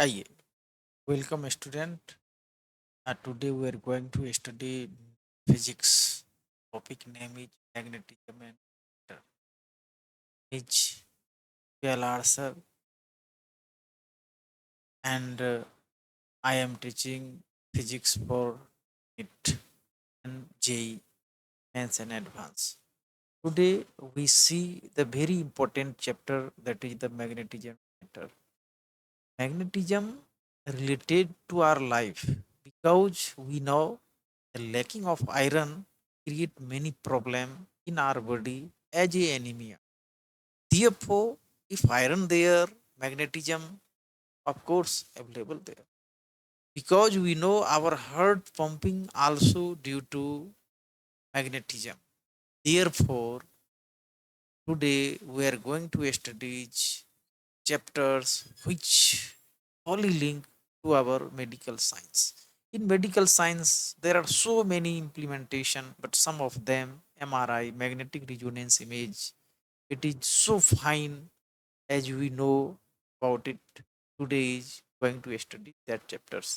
आइए, welcome student. Today we are going to study physics. Topic name is magnetism and matter. Is PLR sir, and I am teaching physics for it and JEE Mains and Advance. Today we see the very important chapter, that is the magnetism matter. Magnetism related to our life because we know the lacking of iron create many problem in our body as a anemia. Therefore, if iron there, magnetism of course available there. Because we know our heart pumping also due to magnetism. Therefore, today we are going to study chapters which only link to our medical science. In medical science, there are so many implementation, but some of them MRI, magnetic resonance image, it is so fine as we know about it. Today is going to study that chapters.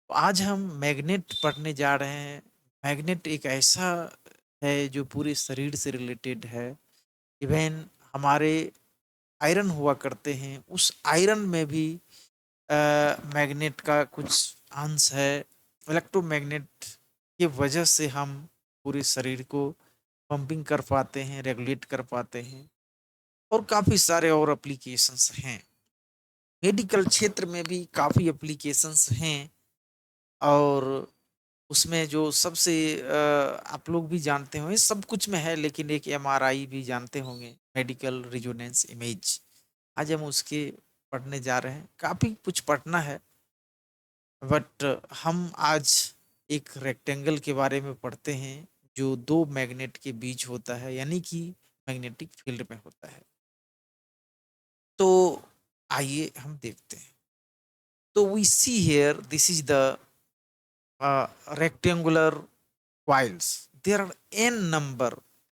तो आज हम magnet पढ़ने जा रहे हैं। Magnet एक ऐसा है जो पूरे शरीर से रिलेटेड है। इवन हमारे आयरन हुआ करते हैं, उस आयरन में भी मैग्नेट का कुछ अंश है। इलेक्ट्रोमैग्नेट की वजह से हम पूरे शरीर को पंपिंग कर पाते हैं, रेगुलेट कर पाते हैं, और काफ़ी सारे और एप्लीकेशंस हैं। मेडिकल क्षेत्र में भी काफ़ी एप्लीकेशंस हैं, और उसमें जो सबसे आप लोग भी जानते होंगे, सब कुछ में है, लेकिन एक एमआरआई भी जानते होंगे, मेडिकल रिजोनेंस इमेज। आज हम उसके पढ़ने जा रहे हैं। काफ़ी कुछ पढ़ना है, बट हम आज एक रेक्टेंगल के बारे में पढ़ते हैं जो दो मैग्नेट के बीच होता है, यानी कि मैग्नेटिक फील्ड में होता है। तो आइए हम देखते हैं। तो we see here, this is the rectangular coils. There are n number,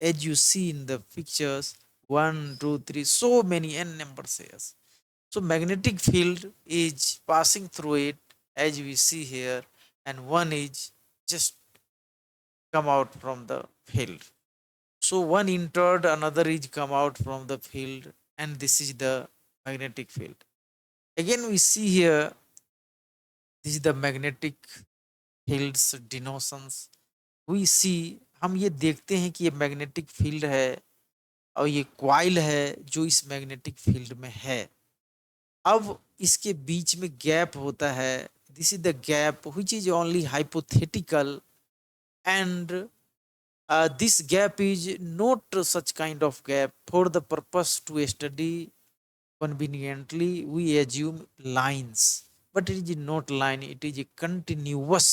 as you see in the pictures, 1, 2, 3, so many n numbers here. So magnetic field is passing through it, as we see here, and one is just come out from the field. So one entered, another is come out from the field, and this is the magnetic field. Again we see here, this is the magnetic fields denotions. We see, हम ये देखते हैं कि ये magnetic field है, और ये coil है जो इस मैग्नेटिक फील्ड में है। अब इसके बीच में गैप होता है, this is the gap which is only hypothetical, and this gap is not such kind of gap. For the purpose to study conveniently, we assume lines, but it is not line, it is a continuous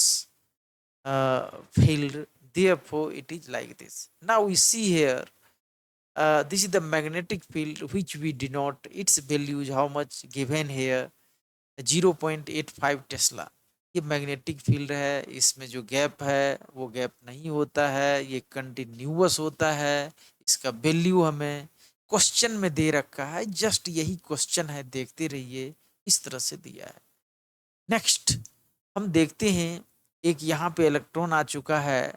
field. Therefore it is like this. Now we see here, this is the magnetic field which we denote its values, how much given here, 0.85 Tesla. ये magnetic field है, इसमें जो gap है वो gap नहीं होता है, ये कंटिन्यूअस होता है। इसका वैल्यू हमें क्वेश्चन में दे रखा है, जस्ट यही क्वेश्चन है, देखते रहिए, इस तरह से दिया है। नेक्स्ट हम देखते हैं, एक यहाँ पे इलेक्ट्रॉन आ चुका है।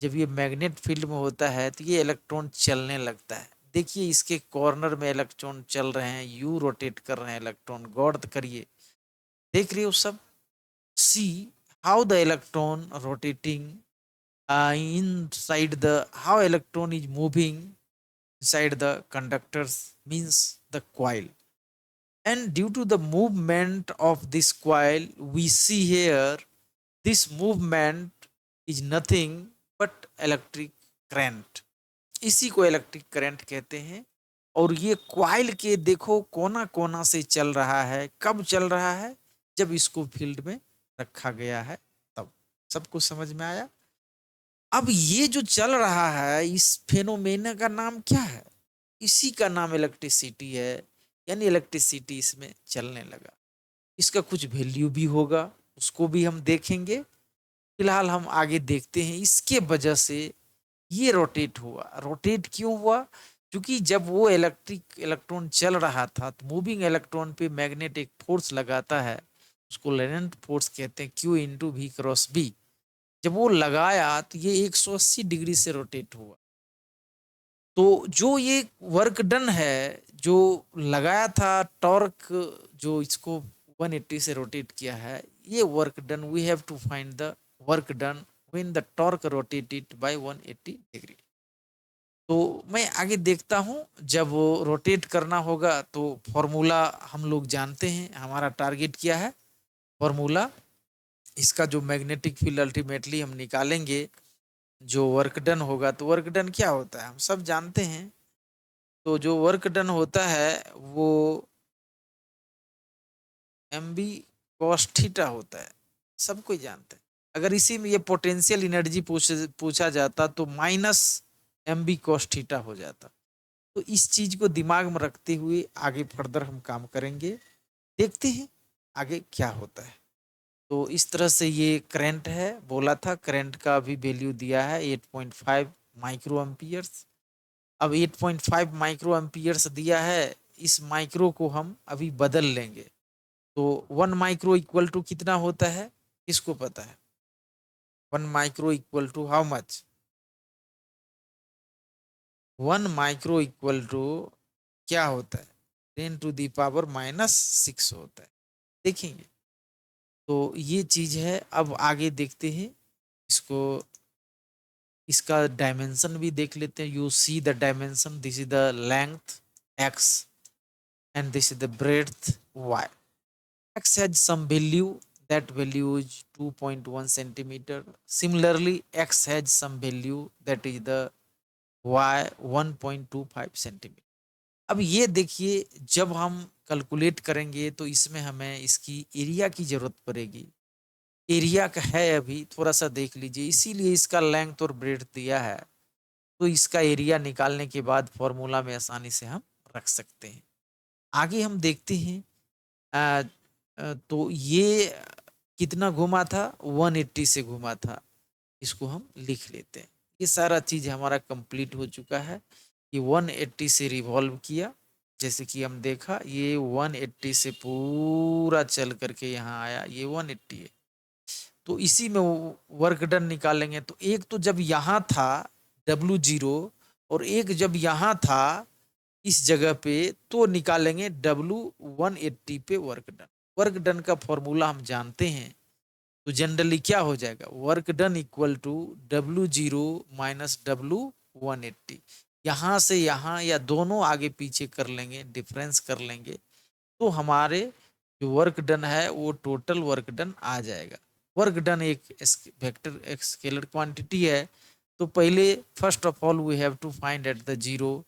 जब ये मैग्नेट फील्ड में होता है तो ये इलेक्ट्रॉन चलने लगता है। देखिए इसके कॉर्नर में इलेक्ट्रॉन चल रहे हैं, यू रोटेट कर रहे हैं इलेक्ट्रॉन, गौर करिए, देख रहे हो सब। See how the electron rotating inside the, how electron is moving inside the conductors, means the coil. And due to the movement of this coil, we see here, this movement is nothing but electric current. इसी को electric current कहते हैं। और ये coil के देखो कोना कोना से चल रहा है। कब चल रहा है? जब इसको फील्ड में रखा गया है तब। सबको समझ में आया? अब ये जो चल रहा है, इस फेनोमेना का नाम क्या है? इसी का नाम इलेक्ट्रिसिटी है, यानी इलेक्ट्रिसिटी इसमें चलने लगा। इसका कुछ वैल्यू भी होगा, उसको भी हम देखेंगे। फिलहाल हम आगे देखते हैं, इसके वजह से ये रोटेट हुआ। रोटेट क्यों हुआ? क्योंकि जब वो इलेक्ट्रिक इलेक्ट्रॉन चल रहा था तो मूविंग इलेक्ट्रॉन पे मैग्नेट एक फोर्स लगाता है, उसको लेरेंट फोर्स कहते हैं, Q into V cross B. जब वो लगाया तो ये 180 डिग्री से रोटेट हुआ। तो जो ये वर्क डन है, जो लगाया था टॉर्क, जो इसको 180 से रोटेट किया है, ये work done we have to find the work done when the torque rotated by 180 degree. तो मैं आगे देखता हूँ, जब वो रोटेट करना होगा तो फॉर्मूला हम लोग जानते हैं, हमारा टारगेट क्या है, फॉर्मूला इसका जो मैग्नेटिक फील्ड अल्टीमेटली हम निकालेंगे, जो वर्क डन होगा, तो वर्क डन क्या होता है हम सब जानते हैं। तो जो वर्क डन होता है वो एम बी कॉस थीटा होता है, सब कोई जानते हैं। अगर इसी में ये पोटेंशियल एनर्जी पूछा जाता तो minus M B cos theta हो जाता। तो इस चीज को दिमाग में रखते हुए आगे फर्दर हम काम करेंगे, देखते हैं आगे क्या होता है। तो इस तरह से ये करंट है, बोला था करंट का भी वैल्यू दिया है 8.5 माइक्रो एम्पियर्स। अब 8.5 माइक्रो एम्पियर्स दिया है, इस माइक्रो को हम अभी बदल लेंगे। तो 1 माइक्रो इक्वल टू कितना होता है, किसको पता है? 1 micro equal to how much? 1 micro equal to क्या होता है? 10⁻⁻⁶ होता है, देखेंगे। तो ये चीज है, अब आगे देखते हैं इसको, इसका डायमेंशन भी देख लेते हैं। You see the dimension, this is the length x and this is the breadth y. X has some value, that value is 2.1 centimeter. Similarly x has some value, that is the y 1.25 centimeter. अब ये देखिए, जब हम calculate करेंगे तो इसमें हमें इसकी एरिया की जरूरत पड़ेगी। एरिया का है अभी थोड़ा सा देख लीजिए, इसीलिए इसका लेंथ और ब्रेड्थ दिया है। तो इसका एरिया निकालने के बाद फॉर्मूला में आसानी से हम रख सकते हैं। आगे हम देखते हैं, तो ये कितना घुमा था, 180 से घुमा था, इसको हम लिख लेते हैं। ये सारा चीज हमारा कंप्लीट हो चुका है। ये 180 से रिवॉल्व किया, जैसे कि हम देखा ये 180 से पूरा चल करके यहाँ आया, ये 180 है। तो इसी में वर्क डन निकालेंगे। तो एक तो जब यहाँ था W0 और एक जब यहाँ था इस जगह पे, तो निकालेंगे W180 पे वर्क डन। वर्क डन का फॉर्मूला हम जानते हैं, तो जनरली क्या हो जाएगा, work done equal to W0 minus W180। यहाँ से यहाँ या दोनों आगे पीछे कर लेंगे, डिफरेंस कर लेंगे, तो हमारे जो वर्क डन है वो टोटल वर्क डन आ जाएगा। वर्क डन एक वेक्टर एक स्केलर क्वांटिटी है। तो पहले first of all we have to find at the zero,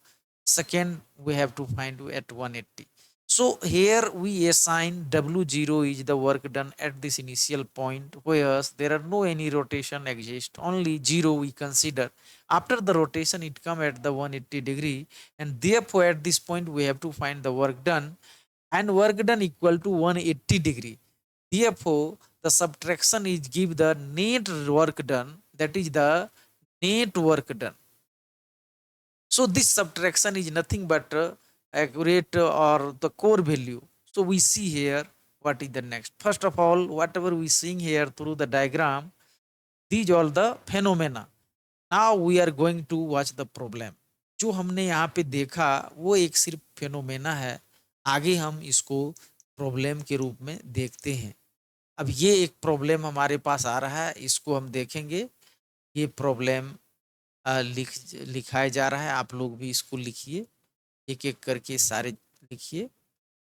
second we have to find at 180. So here we assign W0 is the work done at this initial point, whereas there are no any rotation exist, only 0 we consider. After the rotation it come at the 180 degree, and therefore at this point we have to find the work done, and work done equal to 180 degree. Therefore the subtraction is give the net work done, that is the net work done. So this subtraction is nothing but accurate or the core value. So we see here what is the next. First of all, whatever we seeing here through the diagram, these all the phenomena. Now we are going to watch the problem. जो हमने यहाँ पे देखा वो एक सिर्फ phenomena है, आगे हम इसको प्रॉब्लम के रूप में देखते हैं। अब ये एक प्रॉब्लम हमारे पास आ रहा है, इसको हम देखेंगे। ये प्रॉब्लम लिखाया जा रहा है, आप लोग भी इसको लिखिए, एक एक करके सारे लिखिए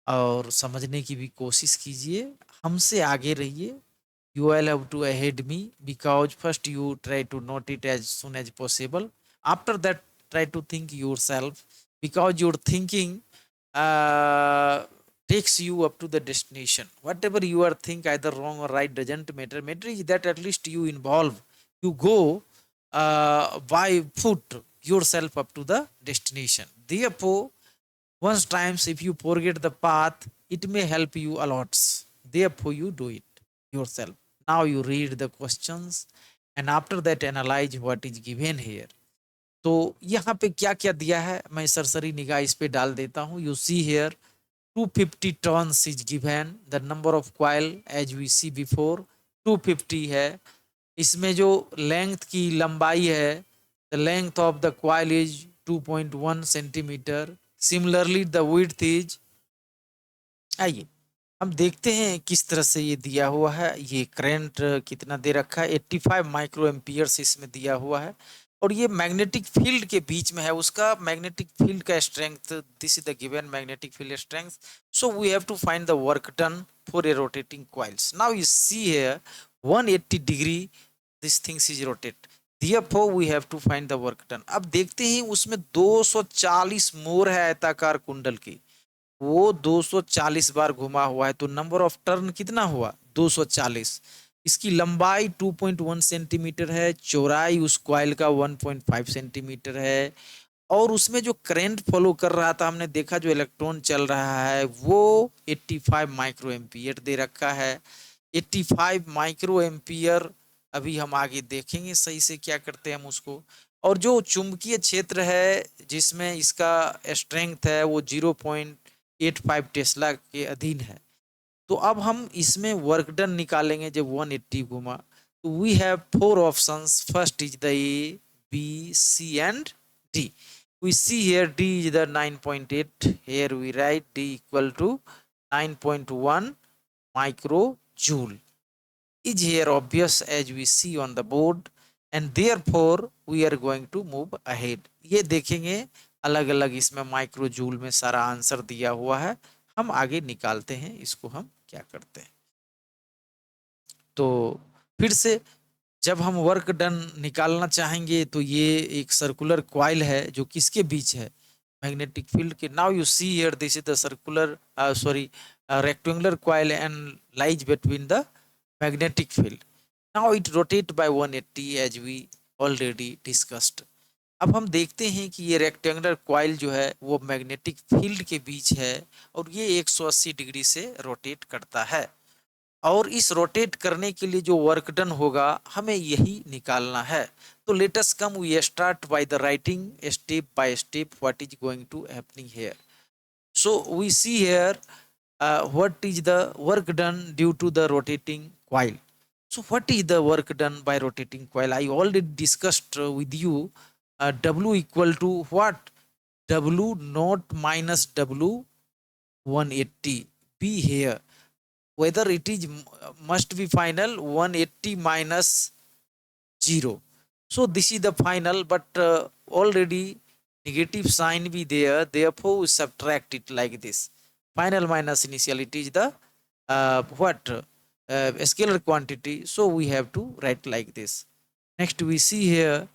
और समझने की भी कोशिश कीजिए, हमसे आगे रहिए। You all have to ahead me, because first you try to note it as soon as possible. After that, try to think yourself, because your thinking uh, takes you up to the destination. Whatever you are think, either wrong or right, doesn't matter. Matter is that at least you involve, you go by foot yourself up to the destination. Therefore, once times if you forget the path, it may help you a lot. Therefore, you do it yourself. Now you read the questions and after that analyze what is given here. तो यहाँ पे क्या क्या दिया है मैं सरसरी निगाह इस पे डाल देता हूँ. You see here 250 turns is given. The number of coil as we see before 250 है. इसमें जो लेंथ की लंबाई है, the length of the coil is 2.1 centimetre. Similarly the width is, आइए हम देखते हैं किस तरह से ये दिया हुआ है. ये करंट कितना दे रखा है, 85 माइक्रो एम्पियर्स इसमें दिया हुआ है. और ये मैग्नेटिक फील्ड के बीच में है, उसका मैग्नेटिक फील्ड का strength, this is the given magnetic field strength. So we have to find the work done for a rotating coils. Now you see here 180 degree this things is rotate, therefore we have to find the work done. अब देखते हैं उसमें 240 मोर है आयताकार कुंडल की, वो 240 बार घुमा हुआ है, तो नंबर ऑफ टर्न कितना हुआ 240. इसकी लंबाई 2.1 सेंटीमीटर है, चौड़ाई उस कॉइल का 1.5 सेंटीमीटर है. और उसमें जो करंट फॉलो कर रहा था, हमने देखा जो इलेक्ट्रॉन चल रहा है वो 85 माइक्रो एम्पियर दे रखा है. 85 माइक्रो एम्पियर. अभी हम आगे देखेंगे सही से क्या करते हैं हम उसको. और जो चुंबकीय क्षेत्र है जिसमें इसका स्ट्रेंथ है वो 0.85 टेस्ला के अधीन है. तो अब हम इसमें वर्क डन निकालेंगे जब 180 घुमा. तो we have 4 options. First is the A, B, C and D. We see here D is the 9.8. Here we write D equal to 9.1 microjoule. Is here obvious as we see on the board, and therefore we are going to move ahead. ये देखेंगे अलग अलग इसमें माइक्रोजूल में सारा answer दिया हुआ है. हम आगे निकालते हैं इसको. हम क्या करते हैं तो फिर से जब हम वर्क डन निकालना चाहेंगे तो ये एक सर्कुलर कॉइल है जो किसके बीच है, मैग्नेटिक फील्ड के. Now you see here this is the circular sorry rectangular coil and lies between the magnetic field. Now it rotate by 180 as we already discussed. अब हम देखते हैं कि ये रेक्टेंगुलर कॉइल जो है वो मैग्नेटिक फील्ड के बीच है और ये 180 डिग्री से रोटेट करता है. और इस रोटेट करने के लिए जो वर्क डन होगा हमें यही निकालना है. तो let us come we start by the writing step by step what is going to happening here. So we see here what is the work done due to the rotating coil. So what is the work done by rotating coil? I already discussed with you. W equal to what? W naught minus W 180 be here. Whether it is must be final 180 minus 0. So this is the final, but already negative sign be there, therefore we subtract it like this. Final minus initial, it is the what scalar quantity, so we have to write like this. Next we see here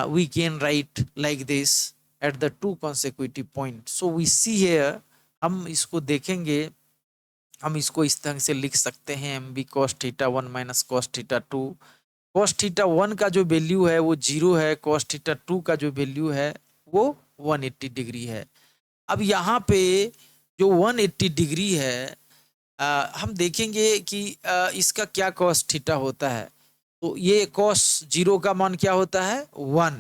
we can write like this at the two consecutive points. So we see here हम इसको देखेंगे, हम इसको इस तरह से लिख सकते हैं M B cos theta 1 minus cos theta 2. Cos theta 1 का जो वैल्यू है वो 0 है, कॉस थीटा 2 का जो वैल्यू है वो 180 डिग्री है. अब यहाँ पे जो 180 डिग्री है हम देखेंगे कि इसका क्या कॉस थीटा होता है. तो ये कॉस 0 का मान क्या होता है 1.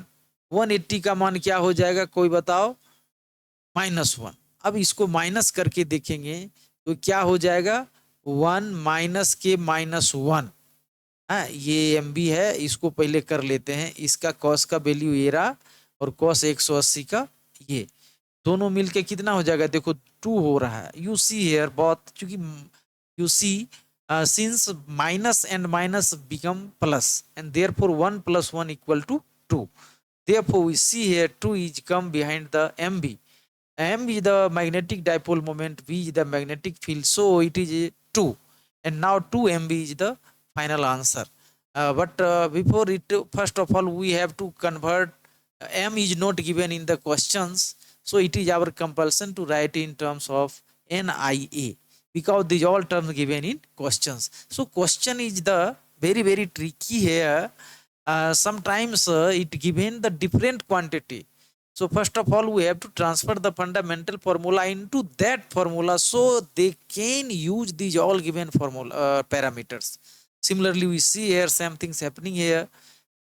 180 का मान क्या हो जाएगा कोई बताओ, -1. अब इसको माइनस करके देखेंगे तो क्या हो जाएगा 1 माइनस के -1. हाँ ये एम बी है, इसको पहले कर लेते हैं. इसका कॉस का वैल्यू ये रहा और कॉस 180 का ये दोनों मिलके कितना हो जाएगा, देखो 2 हो रहा है. यू सी हियर बहुत, क्योंकि you see since minus and minus become plus and therefore 1 + 1 = 2. Therefore we see here 2 is come behind the MB. M is the magnetic dipole moment, V is the magnetic field, so it is 2, and now 2 MB is the final answer. But before it, first of all we have to convert. M is not given in the questions, so it is our compulsion to write in terms of NIA, because these all terms given in questions. So question is the very tricky here. Sometimes it given the different quantity. So first of all we have to transfer the fundamental formula into that formula, so they can use these all given formula parameters. Similarly we see here same things happening here.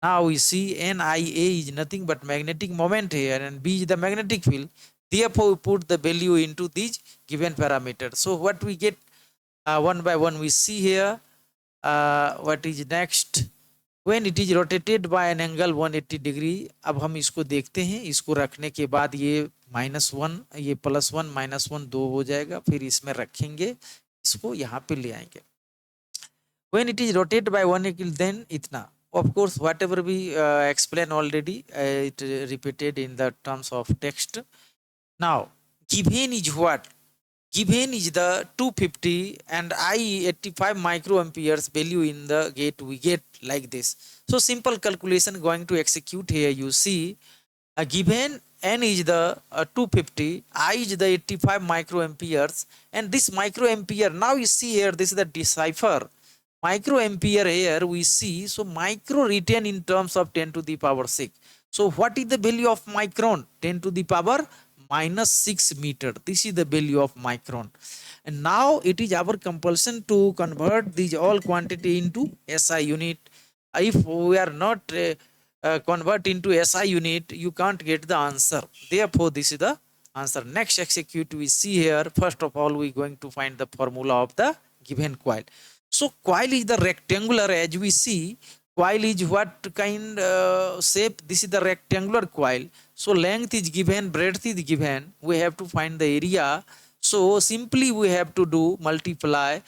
Now we see NIA is nothing but magnetic moment here, and B is the magnetic field. Therefore, we put the value into these given parameters. So what we get one by one, we see here what is next. When it is rotated by an angle 180 degree, अब हम इसको देखते हैं. इसको रखने के बाद ये -1, ये +1 -1 2 हो जाएगा. फिर इसमें रखेंगे, इसको यहाँ पे ले आएंगे. When it is rotated by 180, then itna. Of course, whatever we explained already, it repeated in the terms of text. Now, given is what? Given is the 250 and I 85 microamperes value in the gate, we get like this. So simple calculation going to execute here. You see, given n is the 250, I is the 85 microamperes, and this microampere, now you see here, this is the decipher. Microampere here we see, so micro written in terms of 10 to the power 6. So what is the value of micron? 10 to the power -6 meter. This is the value of micron. And now it is our compulsion to convert these all quantity into SI unit. If we are not convert into SI unit, you can't get the answer. Therefore, this is the answer. Next execute we see here. First of all, we going to find the formula of the given coil. So coil is the rectangular, as we see. Coil is what kind shape? This is the rectangular coil. So length is given, breadth is given. We have to find the area. So simply we have to do multiply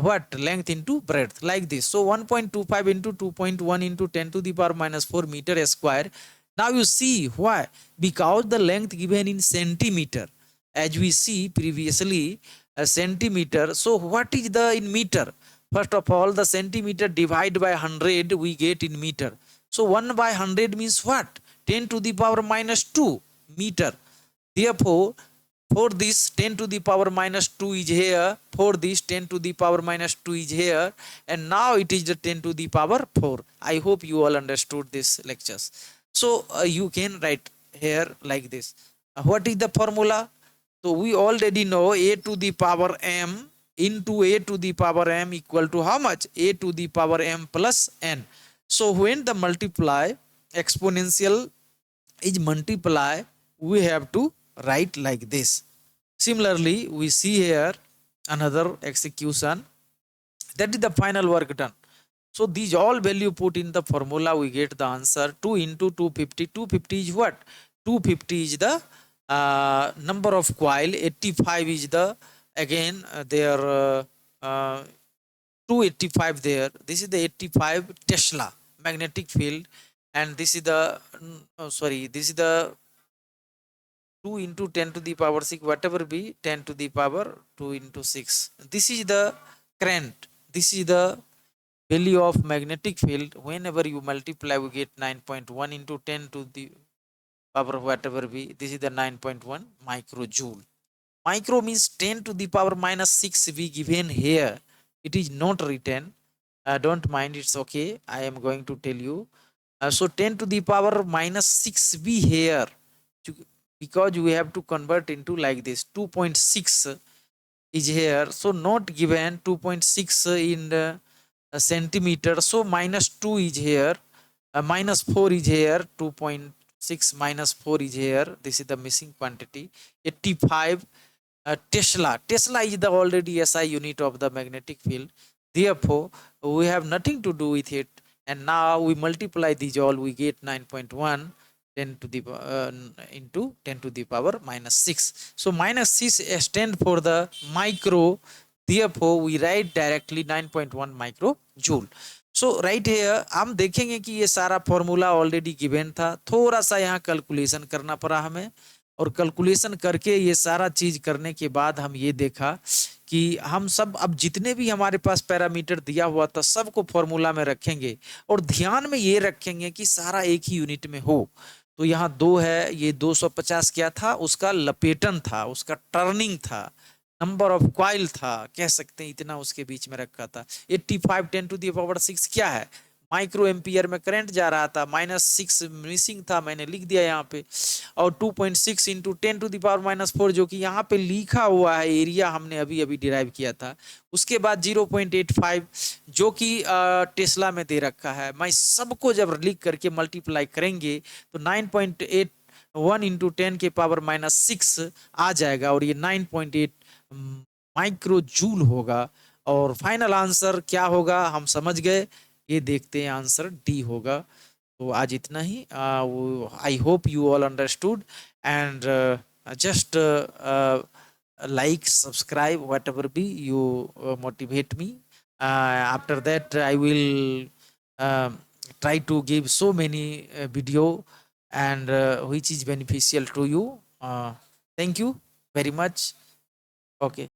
what length into breadth, like this. So 1.25 into 2.1 into 10 to the power -4 meter square. Now you see why? Because the length given in centimeter, as we see previously, a centimeter. So what is the in meter? First of all, the centimeter divide by 100, we get in meter. So 1 by 100 means what? 10 to the power -2 meter. Therefore, for this 10 to the power -2 is here. For this 10 to the power -2 is here. And now it is the 10 to the power 4. I hope you all understood this lectures. So you can write here like this. What is the formula? So we already know a to the power m into a to the power m equal to how much? A to the power m plus n. So when the multiply exponential is multiply, we have to write like this. Similarly, we see here another execution. That is the final work done. So these all value put in the formula, we get the answer 2 into 250. 250 is what? 250 is the number of coil. 85 is the again their 285 there. This is the 85 Tesla magnetic field, and this is the this is the 2 into 10 to the power 6, whatever be 10 to the power 2 into 6. This is the current. This is the value of magnetic field. Whenever you multiply, we get 9.1 into 10 to the power whatever be. This is the 9.1 microjoule. Micro means 10 to the power -6 we given here. It is not written. Don't mind, it's okay. I am going to tell you. So 10 to the power -6 we here, because we have to convert into like this. 2.6 is here. So not given 2.6 in the centimeter. So -2 is here. -4 is here. 2.6 -4 is here. This is the missing quantity. 85 Tesla. Tesla is the already SI unit of the magnetic field. Therefore, we have nothing to do with it. And now we multiply these all, we get 9.1 10 to the into 10 to the power -6. So -6 stand for the micro. Therefore, we write directly 9.1 microjoule. So right here हम देखेंगे कि ये सारा formula already given था. थोड़ा सा यहाँ calculation करना पड़ा हमें, और कैलकुलेशन करके ये सारा चीज करने के बाद हम ये देखा कि हम सब अब जितने भी हमारे पास पैरामीटर दिया हुआ था सबको फॉर्मूला में रखेंगे, और ध्यान में ये रखेंगे कि सारा एक ही यूनिट में हो. तो यहाँ 2 है, ये 250 क्या था? उसका लपेटन था, उसका टर्निंग था, नंबर ऑफ कॉइल था, कह सकते हैं इतना उसके बीच में रखा था. 85 10 to the power 6 क्या है? माइक्रो एम्पियर में करंट जा रहा था, -6 मिसिंग था, मैंने लिख दिया यहाँ पे। और 2.6 इंटू 10⁻⁻⁴ जो कि यहाँ पे लिखा हुआ है एरिया, हमने अभी अभी डिराइव किया था। उसके बाद 0.85 जो कि टेस्ला में दे रखा है। मैं सबको जब लिख करके मल्टीप्लाई करेंगे तो 9.81 इंटू 10⁻⁻⁶ आ जाएगा, और ये 9.8 माइक्रो जूल होगा। और फाइनल आंसर क्या होगा हम समझ गए, ये देखते हैं, आंसर डी होगा। तो आज इतना ही। I hope you all understood, and just like, subscribe, whatever be you motivate me. After that I will try to give so many video, and which is beneficial to you. Thank you very much. Okay.